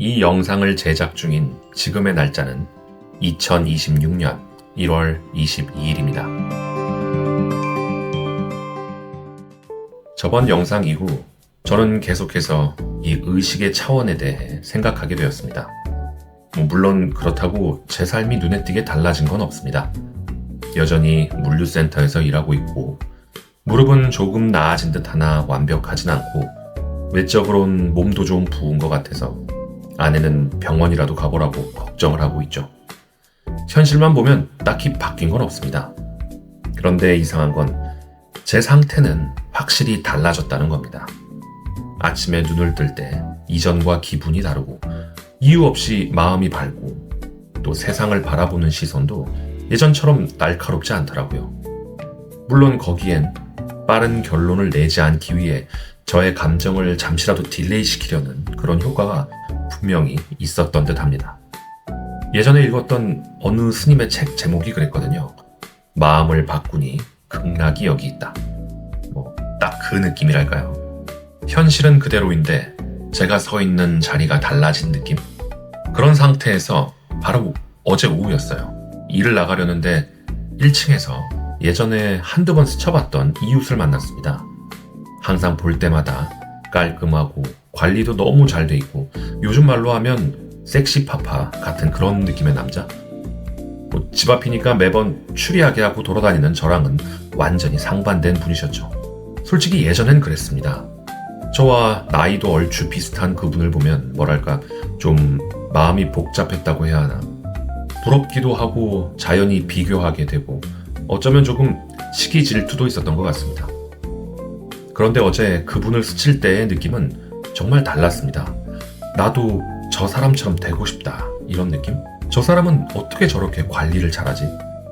이 영상을 제작 중인 지금의 날짜는 2026년 1월 22일입니다. 저번 영상 이후 저는 계속해서 이 의식의 차원에 대해 생각하게 되었습니다. 물론 그렇다고 제 삶이 눈에 띄게 달라진 건 없습니다. 여전히 물류센터에서 일하고 있고 무릎은 조금 나아진 듯 하나 완벽하진 않고 외적으론 몸도 좀 부은 것 같아서 아내는 병원이라도 가보라고 걱정을 하고 있죠. 현실만 보면 딱히 바뀐 건 없습니다. 그런데 이상한 건 제 상태는 확실히 달라졌다는 겁니다. 아침에 눈을 뜰 때 이전과 기분이 다르고 이유 없이 마음이 밝고 또 세상을 바라보는 시선도 예전처럼 날카롭지 않더라고요. 물론 거기엔 빠른 결론을 내지 않기 위해 저의 감정을 잠시라도 딜레이 시키려는 그런 효과가 분명히 있었던 듯 합니다. 예전에 읽었던 어느 스님의 책 제목이 그랬거든요. 마음을 바꾸니 극락이 여기 있다. 딱 그 느낌이랄까요. 현실은 그대로인데 제가 서 있는 자리가 달라진 느낌? 그런 상태에서 바로 어제 오후였어요. 일을 나가려는데 1층에서 예전에 한두 번 스쳐봤던 이웃을 만났습니다. 항상 볼 때마다 깔끔하고 관리도 너무 잘 돼 있고 요즘 말로 하면 섹시파파 같은 그런 느낌의 남자? 집 앞이니까 매번 추리하게 하고 돌아다니는 저랑은 완전히 상반된 분이셨죠. 솔직히 예전엔 그랬습니다. 저와 나이도 얼추 비슷한 그분을 보면 뭐랄까 좀 마음이 복잡했다고 해야 하나, 부럽기도 하고 자연히 비교하게 되고 어쩌면 조금 시기 질투도 있었던 것 같습니다. 그런데 어제 그분을 스칠 때의 느낌은 정말 달랐습니다. 나도 저 사람처럼 되고 싶다, 이런 느낌? 저 사람은 어떻게 저렇게 관리를 잘하지?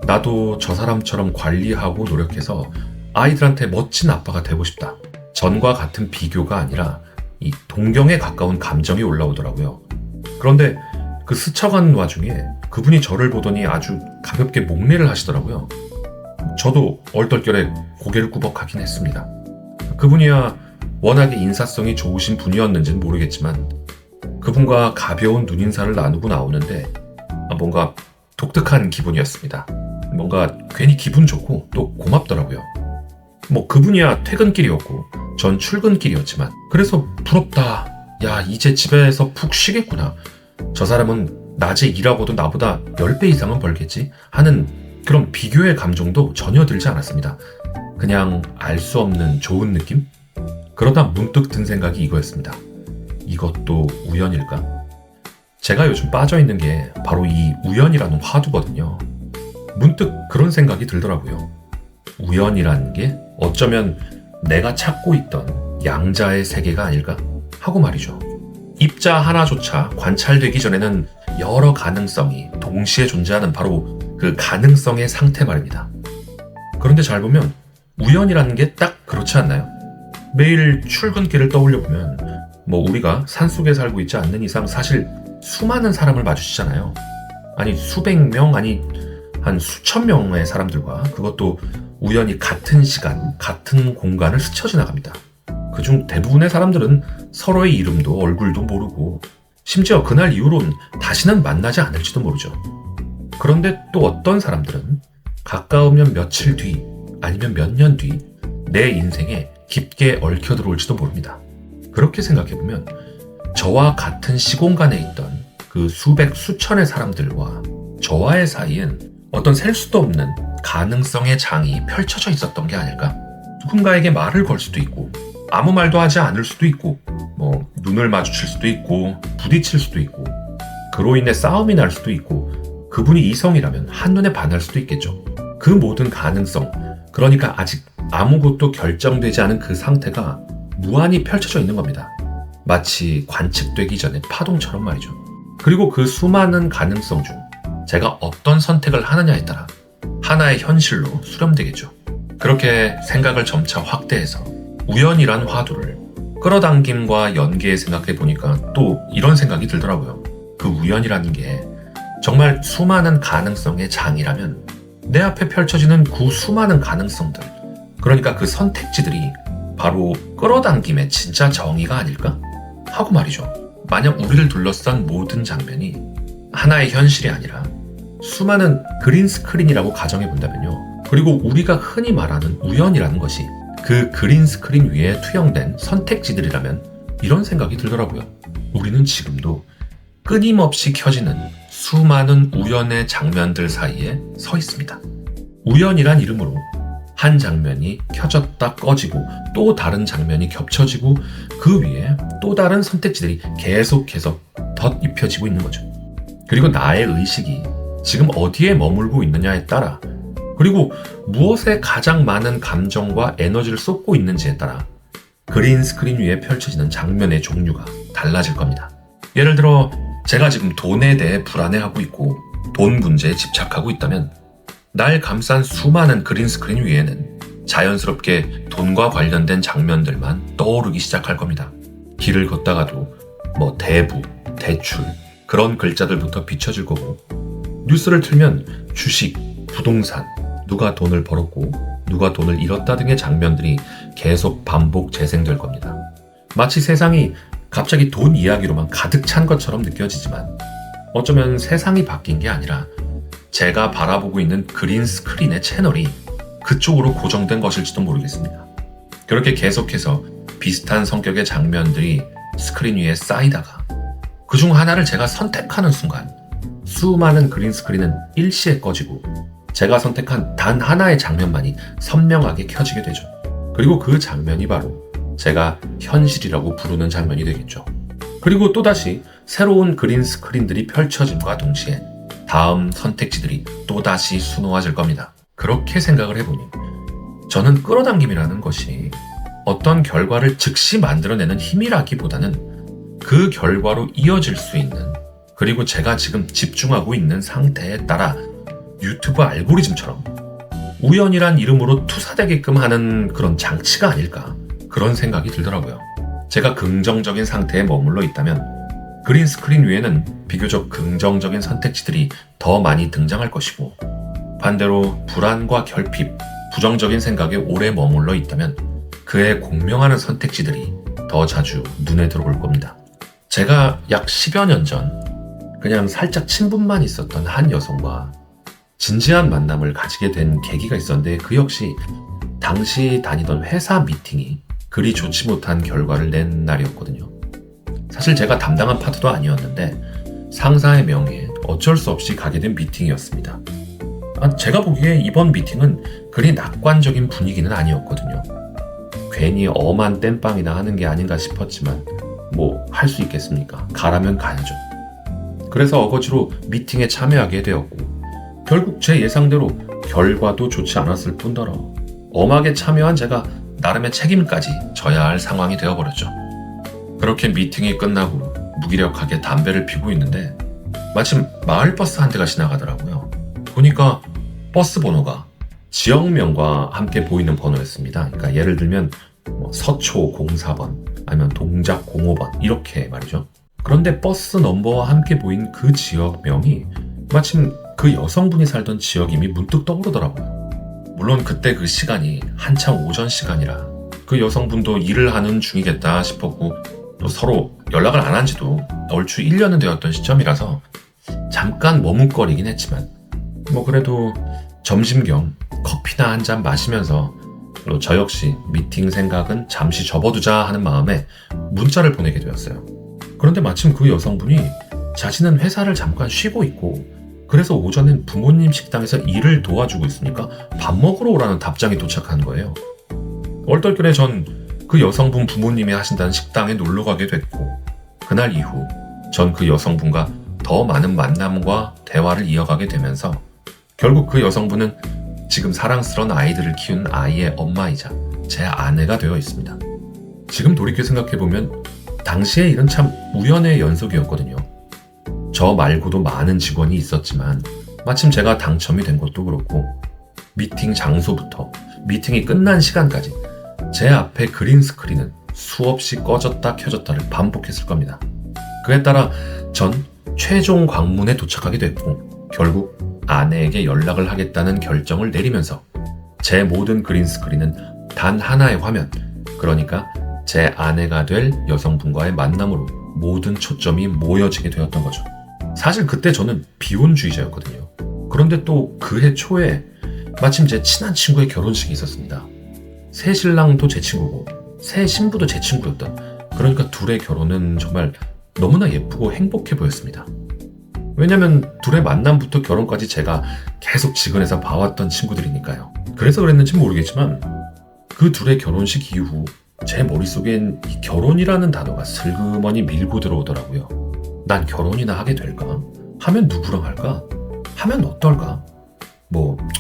나도 저 사람처럼 관리하고 노력해서 아이들한테 멋진 아빠가 되고 싶다. 전과 같은 비교가 아니라 이 동경에 가까운 감정이 올라오더라고요. 그런데 그 스쳐가는 와중에 그분이 저를 보더니 아주 가볍게 목례를 하시더라고요. 저도 얼떨결에 고개를 꾸벅하긴 했습니다. 그분이야 워낙에 인사성이 좋으신 분이었는지는 모르겠지만 그분과 가벼운 눈인사를 나누고 나오는데 뭔가 독특한 기분이었습니다. 뭔가 괜히 기분 좋고 또 고맙더라고요. 그분이야 퇴근길이었고 전 출근길이었지만 그래서 부럽다. 야, 이제 집에서 푹 쉬겠구나. 저 사람은 낮에 일하고도 나보다 10배 이상은 벌겠지 하는 그런 비교의 감정도 전혀 들지 않았습니다. 그냥 알 수 없는 좋은 느낌? 그러다 문득 든 생각이 이거였습니다. 이것도 우연일까? 제가 요즘 빠져있는 게 바로 이 우연이라는 화두거든요. 문득 그런 생각이 들더라고요. 우연이라는 게 어쩌면 내가 찾고 있던 양자의 세계가 아닐까 하고 말이죠. 입자 하나조차 관찰되기 전에는 여러 가능성이 동시에 존재하는 바로 그 가능성의 상태 말입니다. 그런데 잘 보면 우연이라는 게 딱 그렇지 않나요? 매일 출근길을 떠올려보면 우리가 산속에 살고 있지 않는 이상 사실 수많은 사람을 마주치잖아요. 아니 수백 명, 아니 한 수천 명의 사람들과 그것도 우연히 같은 시간, 같은 공간을 스쳐 지나갑니다. 그중 대부분의 사람들은 서로의 이름도 얼굴도 모르고 심지어 그날 이후론 다시는 만나지 않을지도 모르죠. 그런데 또 어떤 사람들은 가까우면 며칠 뒤 아니면 몇 년 뒤 내 인생에 깊게 얽혀 들어올지도 모릅니다. 그렇게 생각해보면 저와 같은 시공간에 있던 그 수백 수천의 사람들과 저와의 사이엔 어떤 셀 수도 없는 가능성의 장이 펼쳐져 있었던 게 아닐까? 누군가에게 말을 걸 수도 있고 아무 말도 하지 않을 수도 있고 눈을 마주칠 수도 있고 부딪힐 수도 있고 그로 인해 싸움이 날 수도 있고 그분이 이성이라면 한눈에 반할 수도 있겠죠. 그 모든 가능성, 그러니까 아직 아무것도 결정되지 않은 그 상태가 무한히 펼쳐져 있는 겁니다. 마치 관측되기 전에 파동처럼 말이죠. 그리고 그 수많은 가능성 중 제가 어떤 선택을 하느냐에 따라 하나의 현실로 수렴되겠죠. 그렇게 생각을 점차 확대해서 우연이란 화두를 끌어당김과 연계해 생각해 보니까 또 이런 생각이 들더라고요. 그 우연이라는 게 정말 수많은 가능성의 장이라면 내 앞에 펼쳐지는 그 수많은 가능성들, 그러니까 그 선택지들이 바로 끌어당김의 진짜 정의가 아닐까? 하고 말이죠. 만약 우리를 둘러싼 모든 장면이 하나의 현실이 아니라 수많은 그린 스크린이라고 가정해 본다면요. 그리고 우리가 흔히 말하는 우연이라는 것이 그 그린 스크린 위에 투영된 선택지들이라면 이런 생각이 들더라고요. 우리는 지금도 끊임없이 켜지는 수많은 우연의 장면들 사이에 서 있습니다. 우연이란 이름으로 한 장면이 켜졌다 꺼지고 또 다른 장면이 겹쳐지고 그 위에 또 다른 선택지들이 계속해서 덧입혀지고 있는 거죠. 그리고 나의 의식이 지금 어디에 머물고 있느냐에 따라, 그리고 무엇에 가장 많은 감정과 에너지를 쏟고 있는지에 따라 그린 스크린 위에 펼쳐지는 장면의 종류가 달라질 겁니다. 예를 들어 제가 지금 돈에 대해 불안해하고 있고 돈 문제에 집착하고 있다면 날 감싼 수많은 그린 스크린 위에는 자연스럽게 돈과 관련된 장면들만 떠오르기 시작할 겁니다. 길을 걷다가도 대부, 대출 그런 글자들부터 비춰질 거고, 뉴스를 틀면 주식, 부동산, 누가 돈을 벌었고 누가 돈을 잃었다 등의 장면들이 계속 반복 재생될 겁니다. 마치 세상이 갑자기 돈 이야기로만 가득 찬 것처럼 느껴지지만 어쩌면 세상이 바뀐 게 아니라 제가 바라보고 있는 그린 스크린의 채널이 그쪽으로 고정된 것일지도 모르겠습니다. 그렇게 계속해서 비슷한 성격의 장면들이 스크린 위에 쌓이다가 그중 하나를 제가 선택하는 순간 수많은 그린 스크린은 일시에 꺼지고 제가 선택한 단 하나의 장면만이 선명하게 켜지게 되죠. 그리고 그 장면이 바로 제가 현실이라고 부르는 장면이 되겠죠. 그리고 또다시 새로운 그린 스크린들이 펼쳐짐과 동시에 다음 선택지들이 또다시 수놓아질 겁니다. 그렇게 생각을 해보니 저는 끌어당김이라는 것이 어떤 결과를 즉시 만들어내는 힘이라기보다는 그 결과로 이어질 수 있는, 그리고 제가 지금 집중하고 있는 상태에 따라 유튜브 알고리즘처럼 우연이란 이름으로 투사되게끔 하는 그런 장치가 아닐까, 그런 생각이 들더라고요. 제가 긍정적인 상태에 머물러 있다면 그린 스크린 위에는 비교적 긍정적인 선택지들이 더 많이 등장할 것이고, 반대로 불안과 결핍, 부정적인 생각에 오래 머물러 있다면 그에 공명하는 선택지들이 더 자주 눈에 들어올 겁니다. 제가 약 10여 년 전 그냥 살짝 친분만 있었던 한 여성과 진지한 만남을 가지게 된 계기가 있었는데, 그 역시 당시 다니던 회사 미팅이 그리 좋지 못한 결과를 낸 날이었거든요. 사실 제가 담당한 파트도 아니었는데 상사의 명예에 어쩔 수 없이 가게 된 미팅이었습니다. 제가 보기에 이번 미팅은 그리 낙관적인 분위기는 아니었거든요. 괜히 엄한 땜빵이나 하는 게 아닌가 싶었지만 할 수 있겠습니까? 가라면 가야죠. 그래서 어거지로 미팅에 참여하게 되었고, 결국 제 예상대로 결과도 좋지 않았을 뿐더러 엄하게 참여한 제가 나름의 책임까지 져야 할 상황이 되어버렸죠. 그렇게 미팅이 끝나고 무기력하게 담배를 피고 있는데 마침 마을버스 한 대가 지나가더라고요. 보니까 버스 번호가 지역명과 함께 보이는 번호였습니다. 그러니까 예를 들면 서초 04번 아니면 동작 05번 이렇게 말이죠. 그런데 버스 넘버와 함께 보인 그 지역명이 마침 그 여성분이 살던 지역임이 문득 떠오르더라고요. 물론 그때 그 시간이 한창 오전 시간이라 그 여성분도 일을 하는 중이겠다 싶었고, 또 서로 연락을 안 한 지도 얼추 1년은 되었던 시점이라서 잠깐 머뭇거리긴 했지만 그래도 점심겸 커피나 한 잔 마시면서 저 역시 미팅 생각은 잠시 접어두자 하는 마음에 문자를 보내게 되었어요. 그런데 마침 그 여성분이 자신은 회사를 잠깐 쉬고 있고 그래서 오전엔 부모님 식당에서 일을 도와주고 있으니까 밥 먹으러 오라는 답장이 도착한 거예요. 얼떨결에 전 그 여성분 부모님이 하신다는 식당에 놀러 가게 됐고, 그날 이후 전 그 여성분과 더 많은 만남과 대화를 이어가게 되면서 결국 그 여성분은 지금 사랑스러운 아이들을 키운 아이의 엄마이자 제 아내가 되어 있습니다. 지금 돌이켜 생각해보면 당시의 일은 참 우연의 연속이었거든요. 저 말고도 많은 직원이 있었지만 마침 제가 당첨이 된 것도 그렇고, 미팅 장소부터 미팅이 끝난 시간까지 제 앞에 그린 스크린은 수없이 꺼졌다 켜졌다를 반복했을 겁니다. 그에 따라 전 최종 관문에 도착하게 됐고, 결국 아내에게 연락을 하겠다는 결정을 내리면서 제 모든 그린 스크린은 단 하나의 화면, 그러니까 제 아내가 될 여성분과의 만남으로 모든 초점이 모여지게 되었던 거죠. 사실 그때 저는 비혼주의자였거든요. 그런데 또 그해 초에 마침 제 친한 친구의 결혼식이 있었습니다. 새 신랑도 제 친구고 새 신부도 제 친구였던, 그러니까 둘의 결혼은 정말 너무나 예쁘고 행복해 보였습니다. 왜냐면 둘의 만남부터 결혼까지 제가 계속 지근해서 봐왔던 친구들이니까요. 그래서 그랬는지 모르겠지만 그 둘의 결혼식 이후 제 머릿속엔 이 결혼이라는 단어가 슬그머니 밀고 들어오더라고요. 난 결혼이나 하게 될까? 하면 누구랑 할까? 하면 어떨까?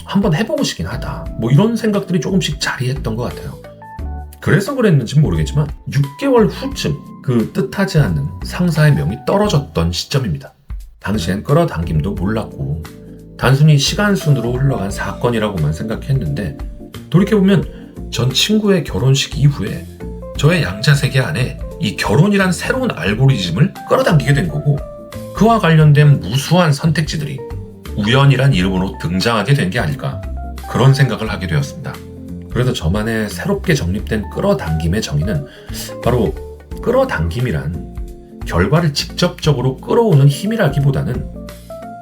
한번 해보고 싶긴 하다. 이런 생각들이 조금씩 자리했던 것 같아요. 그래서 그랬는지 모르겠지만 6개월 후쯤 그 뜻하지 않는 상사의 명이 떨어졌던 시점입니다. 당시엔 끌어당김도 몰랐고 단순히 시간 순으로 흘러간 사건이라고만 생각했는데, 돌이켜보면 전 친구의 결혼식 이후에 저의 양자세계 안에 이 결혼이란 새로운 알고리즘을 끌어당기게 된 거고, 그와 관련된 무수한 선택지들이 우연이란 이름으로 등장하게 된 게 아닐까, 그런 생각을 하게 되었습니다. 그래서 저만의 새롭게 정립된 끌어당김의 정의는 바로 끌어당김이란 결과를 직접적으로 끌어오는 힘이라기보다는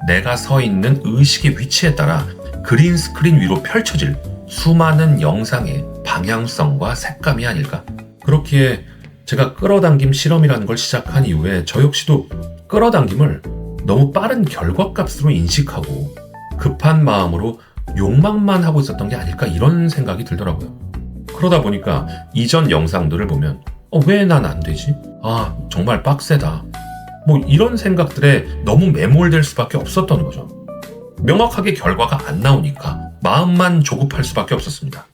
내가 서 있는 의식의 위치에 따라 그린 스크린 위로 펼쳐질 수많은 영상의 방향성과 색감이 아닐까. 그렇기에 제가 끌어당김 실험이라는 걸 시작한 이후에 저 역시도 끌어당김을 너무 빠른 결과값으로 인식하고 급한 마음으로 욕망만 하고 있었던 게 아닐까, 이런 생각이 들더라고요. 그러다 보니까 이전 영상들을 보면 왜 난 안 되지? 정말 빡세다. 이런 생각들에 너무 매몰될 수밖에 없었던 거죠. 명확하게 결과가 안 나오니까 마음만 조급할 수밖에 없었습니다.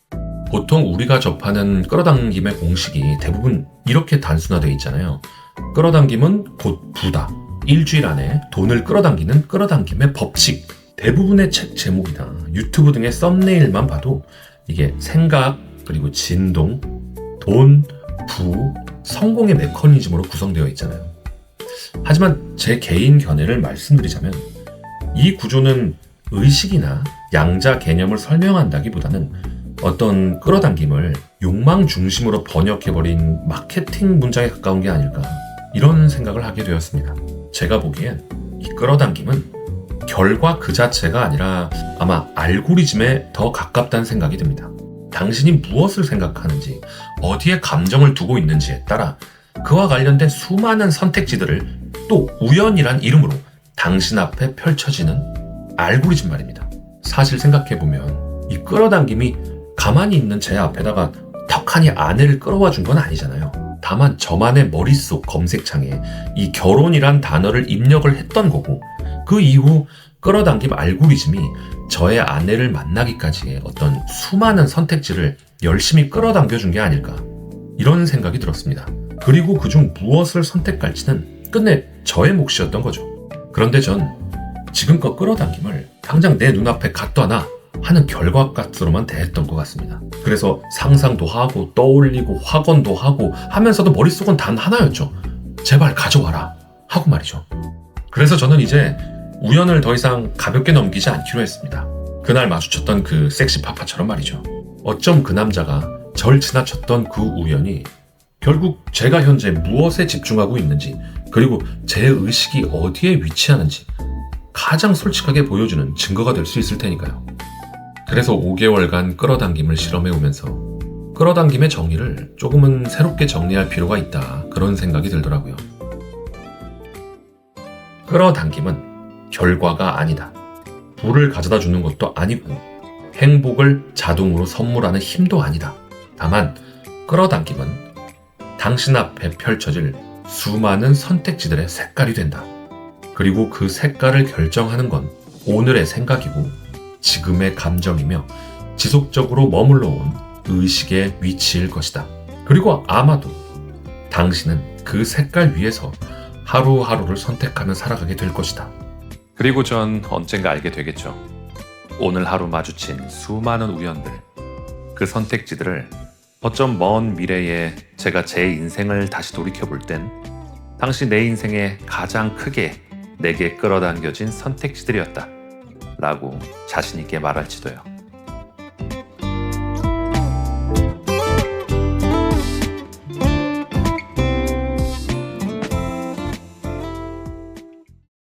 보통 우리가 접하는 끌어당김의 공식이 대부분 이렇게 단순화되어 있잖아요. 끌어당김은 곧 부다. 일주일 안에 돈을 끌어당기는 끌어당김의 법칙. 대부분의 책 제목이나 유튜브 등의 썸네일만 봐도 이게 생각, 그리고 진동, 돈, 부, 성공의 메커니즘으로 구성되어 있잖아요. 하지만 제 개인 견해를 말씀드리자면 이 구조는 의식이나 양자 개념을 설명한다기보다는 어떤 끌어당김을 욕망 중심으로 번역해버린 마케팅 문장에 가까운 게 아닐까, 이런 생각을 하게 되었습니다. 제가 보기엔 이 끌어당김은 결과 그 자체가 아니라 아마 알고리즘에 더 가깝다는 생각이 듭니다. 당신이 무엇을 생각하는지, 어디에 감정을 두고 있는지에 따라 그와 관련된 수많은 선택지들을 또 우연이란 이름으로 당신 앞에 펼쳐지는 알고리즘 말입니다. 사실 생각해보면 이 끌어당김이 가만히 있는 제 앞에다가 턱하니 아내를 끌어와 준 건 아니잖아요. 다만 저만의 머릿속 검색창에 이 결혼이란 단어를 입력을 했던 거고, 그 이후 끌어당김 알고리즘이 저의 아내를 만나기까지의 어떤 수많은 선택지를 열심히 끌어당겨 준 게 아닐까, 이런 생각이 들었습니다. 그리고 그중 무엇을 선택할지는 끝내 저의 몫이었던 거죠. 그런데 전 지금껏 끌어당김을 당장 내 눈앞에 갖다 놔 하는 결과값으로만 대했던 것 같습니다. 그래서 상상도 하고 떠올리고 확언도 하고 하면서도 머릿속은 단 하나였죠. 제발 가져와라 하고 말이죠. 그래서 저는 이제 우연을 더 이상 가볍게 넘기지 않기로 했습니다. 그날 마주쳤던 그 섹시 파파처럼 말이죠. 어쩜 그 남자가 절 지나쳤던 그 우연이 결국 제가 현재 무엇에 집중하고 있는지, 그리고 제 의식이 어디에 위치하는지 가장 솔직하게 보여주는 증거가 될 수 있을 테니까요. 그래서 5개월간 끌어당김을 실험해오면서 끌어당김의 정의를 조금은 새롭게 정리할 필요가 있다, 그런 생각이 들더라고요. 끌어당김은 결과가 아니다. 부를 가져다 주는 것도 아니고 행복을 자동으로 선물하는 힘도 아니다. 다만 끌어당김은 당신 앞에 펼쳐질 수많은 선택지들의 색깔이 된다. 그리고 그 색깔을 결정하는 건 오늘의 생각이고 지금의 감정이며 지속적으로 머물러 온 의식의 위치일 것이다. 그리고 아마도 당신은 그 색깔 위에서 하루하루를 선택하며 살아가게 될 것이다. 그리고 전 언젠가 알게 되겠죠. 오늘 하루 마주친 수많은 우연들, 그 선택지들을 어쩜 먼 미래에 제가 제 인생을 다시 돌이켜볼 땐 당시 내 인생에 가장 크게 내게 끌어당겨진 선택지들이었다 라고 자신있게 말할지도요.